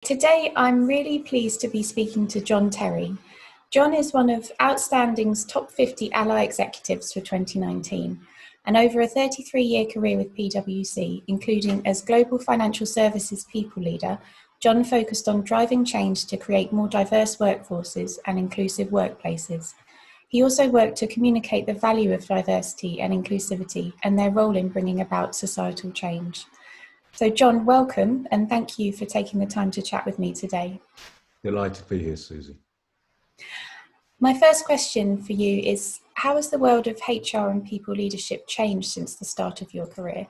Today, I'm really pleased to be speaking to Jon Terry. Jon is one of Outstanding's top 50 Ally executives for 2019, and over a 33-year career with PwC, including as Global Financial Services People Leader, Jon focused on driving change to create more diverse workforces and inclusive workplaces. He also worked to communicate the value of diversity and inclusivity and their role in bringing about societal change. So Jon, welcome, and thank you for taking the time to chat with me today. Delighted to be here, Susie. My first question for you is, how has the world of HR and people leadership changed since the start of your career?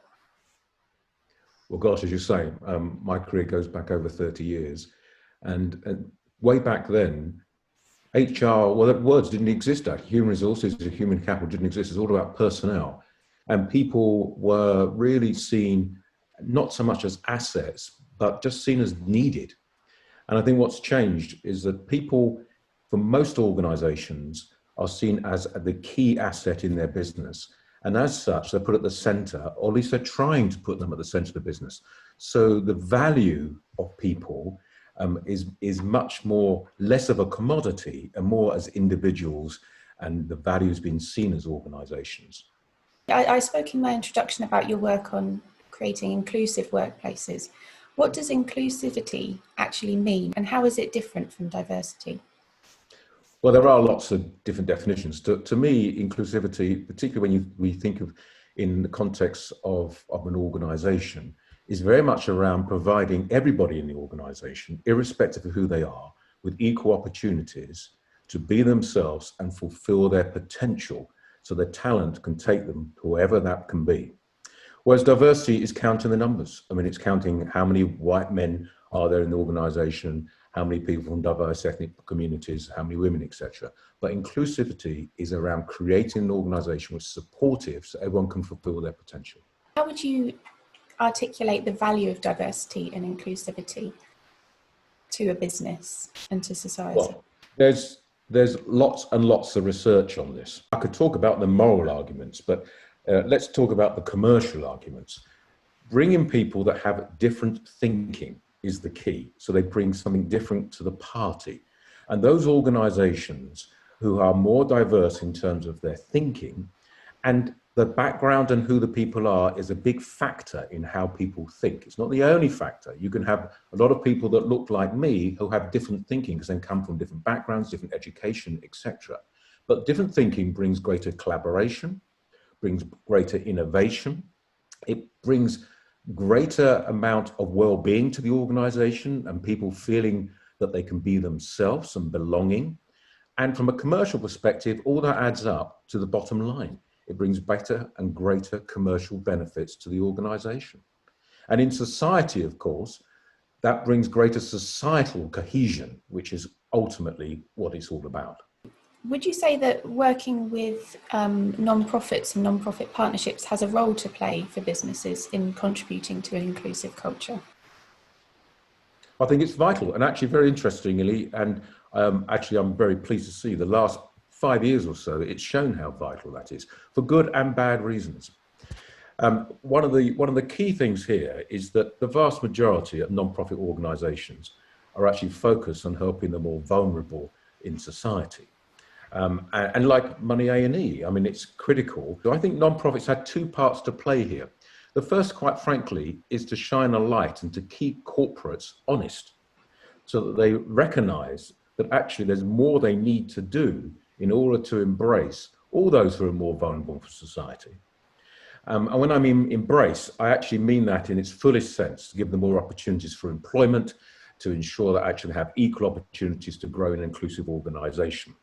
Well, gosh, as you say, my career goes back over 30 years. And way back then, HR, well, the words didn't exist. Human resources, human capital didn't exist. It's all about personnel. And people were really seen not so much as assets, but just seen as needed. And I think what's changed is that people, for most organizations, are seen as the key asset in their business. And as such, they're put at the center, or at least they're trying to put them at the center of the business. So the value of people is much less of a commodity and more as individuals, and the value has been seen as organizations. I spoke in my introduction about your work on creating inclusive workplaces. What does inclusivity actually mean, and how is it different from diversity? Well, there are lots of different definitions. To me, inclusivity, particularly when we think of in the context of an organization, is very much around providing everybody in the organization, irrespective of who they are, with equal opportunities to be themselves and fulfill their potential so their talent can take them to wherever that can be. Whereas diversity is counting the numbers. I mean, it's counting how many white men are there in the organization, how many people from diverse ethnic communities, how many women, etc. But inclusivity is around creating an organization which is supportive so everyone can fulfill their potential. How would you articulate the value of diversity and inclusivity to a business and to society? Well, there's lots and lots of research on this. I could talk about the moral arguments, but let's talk about the commercial arguments. Bringing people that have different thinking is the key. So they bring something different to the party. And those organizations who are more diverse in terms of their thinking, and the background and who the people are is a big factor in how people think. It's not the only factor. You can have a lot of people that look like me who have different thinking because they come from different backgrounds, different education, etc. But different thinking brings greater collaboration, brings greater innovation. It brings greater amount of well-being to the organization and people feeling that they can be themselves and belonging. And from a commercial perspective, all that adds up to the bottom line. It brings better and greater commercial benefits to the organization. And in society, of course, that brings greater societal cohesion, which is ultimately what it's all about. Would you say that working with non-profits and non-profit partnerships has a role to play for businesses in contributing to an inclusive culture? I think it's vital, and actually very interestingly, and actually I'm very pleased to see the last 5 years or so, it's shown how vital that is, for good and bad reasons. One of the key things here is that the vast majority of non-profit organizations are actually focused on helping the more vulnerable in society. And like Money A+E, I mean, it's critical. So I think non-profits had two parts to play here. The first, quite frankly, is to shine a light and to keep corporates honest so that they recognize that actually there's more they need to do in order to embrace all those who are more vulnerable for society. And when I mean embrace, I actually mean that in its fullest sense, to give them more opportunities for employment, to ensure that actually they have equal opportunities to grow in an inclusive organization,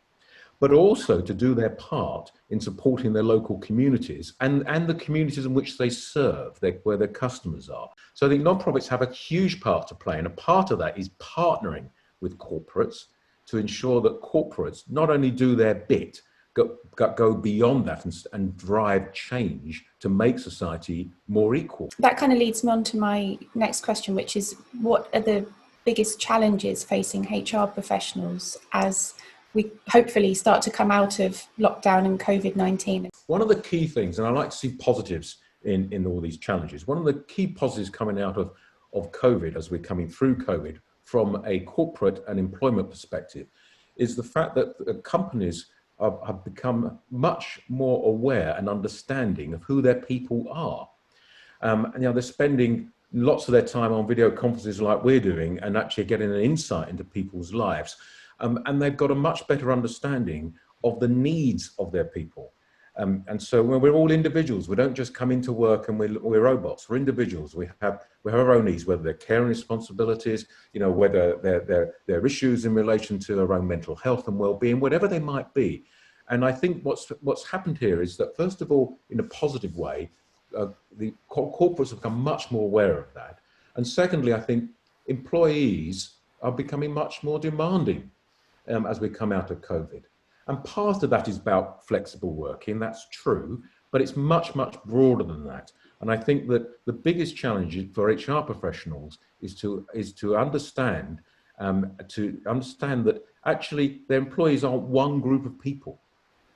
but also to do their part in supporting their local communities and the communities in which they serve, where their customers are. So I think nonprofits have a huge part to play, and a part of that is partnering with corporates to ensure that corporates not only do their bit, go beyond that and drive change to make society more equal. That kind of leads me on to my next question, which is, what are the biggest challenges facing HR professionals as we hopefully start to come out of lockdown and Covid-19? One of the key things, and I like to see positives in all these challenges, one of the key positives coming out of COVID as we're coming through COVID from a corporate and employment perspective is the fact that companies have become much more aware and understanding of who their people are. And they're spending lots of their time on video conferences like we're doing and actually getting an insight into people's lives. And they've got a much better understanding of the needs of their people. And so when we're all individuals, we don't just come into work and we're robots. We're individuals. We have our own needs, whether they're care and responsibilities, whether they're issues in relation to our own mental health and well-being, whatever they might be. And I think what's happened here is that, first of all, in a positive way, the corporates have become much more aware of that. And secondly, I think employees are becoming much more demanding as we come out of COVID. And part of that is about flexible working, that's true, but it's much, much broader than that. And I think that the biggest challenge for HR professionals is to understand that actually their employees aren't one group of people.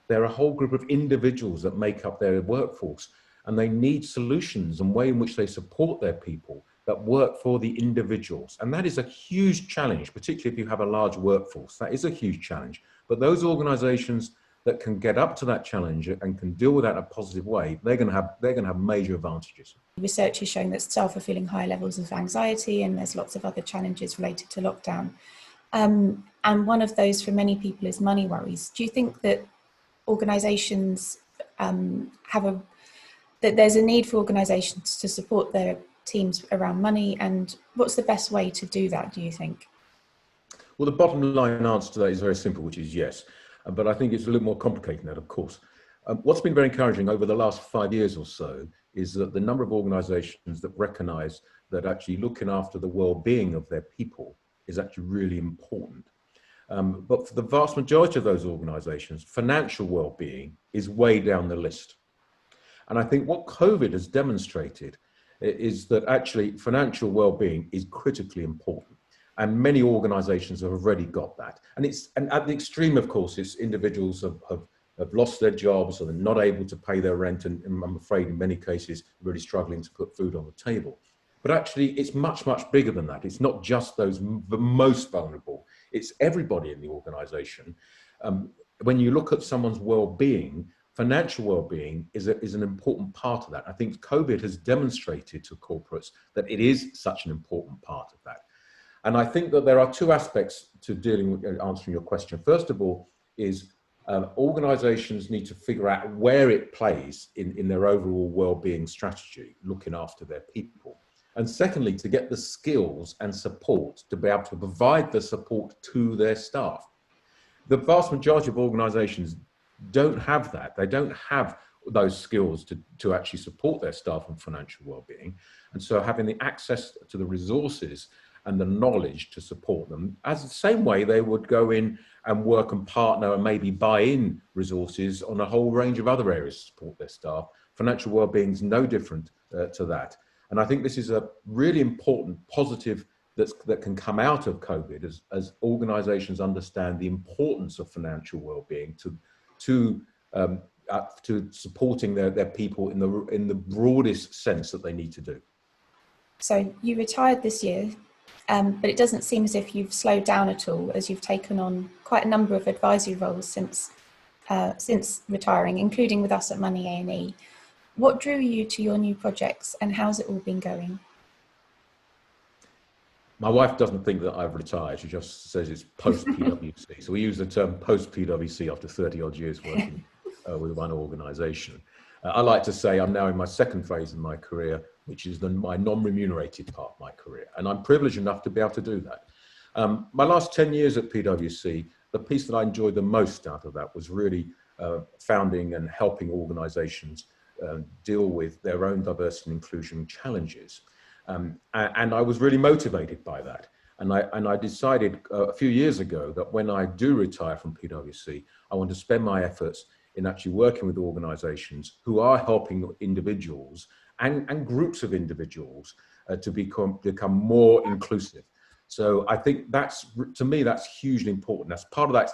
They're a whole group of individuals that make up their workforce, and they need solutions and way in which they support their people that work for the individuals. And that is a huge challenge, particularly if you have a large workforce. That is a huge challenge. But those organizations that can get up to that challenge and can deal with that in a positive way, they're going to have major advantages. Research has shown that staff are feeling high levels of anxiety, and there's lots of other challenges related to lockdown. And one of those for many people is money worries. Do you think that organizations that there's a need for organizations to support their teams around money, and what's the best way to do that, do you think? Well, the bottom line answer to that is very simple, which is yes. But I think it's a little more complicated than that, of course. What's been very encouraging over the last 5 years or so is that the number of organizations that recognize that actually looking after the well-being of their people is actually really important. But for the vast majority of those organizations, financial well-being is way down the list. And I think what COVID has demonstrated is that actually financial well-being is critically important. And many organizations have already got that. And at the extreme, of course, it's individuals have lost their jobs, or they're not able to pay their rent, and I'm afraid in many cases really struggling to put food on the table. But actually it's much, much bigger than that. It's not just the most vulnerable, it's everybody in the organization. When you look at someone's well-being, financial well-being is an important part of that. I think COVID has demonstrated to corporates that it is such an important part of that. And I think that there are two aspects to dealing with answering your question. First of all is organizations need to figure out where it plays in their overall well-being strategy, looking after their people. And secondly, to get the skills and support to be able to provide the support to their staff. The vast majority of organizations don't have that. They don't have those skills to actually support their staff on financial well-being. And so having the access to the resources and the knowledge to support them, as the same way they would go in and work and partner and maybe buy in resources on a whole range of other areas to support their staff. Financial well-being is no different to that. And I think this is a really important positive that can come out of COVID as organizations understand the importance of financial well-being to supporting their people in the broadest sense that they need to do. So you retired this year, but it doesn't seem as if you've slowed down at all, as you've taken on quite a number of advisory roles since retiring, including with us at Money A+E. What drew you to your new projects, and how's it all been going? My wife doesn't think that I've retired. She just says it's post-PwC. So we use the term post-PwC after 30 odd years working with one organization. I like to say I'm now in my second phase in my career, which is my non-remunerated part of my career. And I'm privileged enough to be able to do that. My last 10 years at PwC, the piece that I enjoyed the most out of that was really founding and helping organizations deal with their own diversity and inclusion challenges. And I was really motivated by that. And I decided a few years ago that when I do retire from PwC, I want to spend my efforts in actually working with organizations who are helping individuals and groups of individuals to become more inclusive. So I think to me, that's hugely important. That's part of that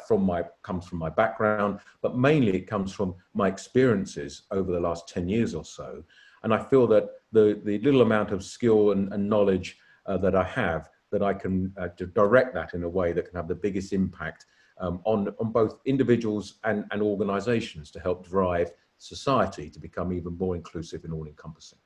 comes from my background, but mainly it comes from my experiences over the last 10 years or so. And I feel that the little amount of skill and knowledge that I have that I can direct that in a way that can have the biggest impact on both individuals and organisations to help drive society to become even more inclusive and all-encompassing.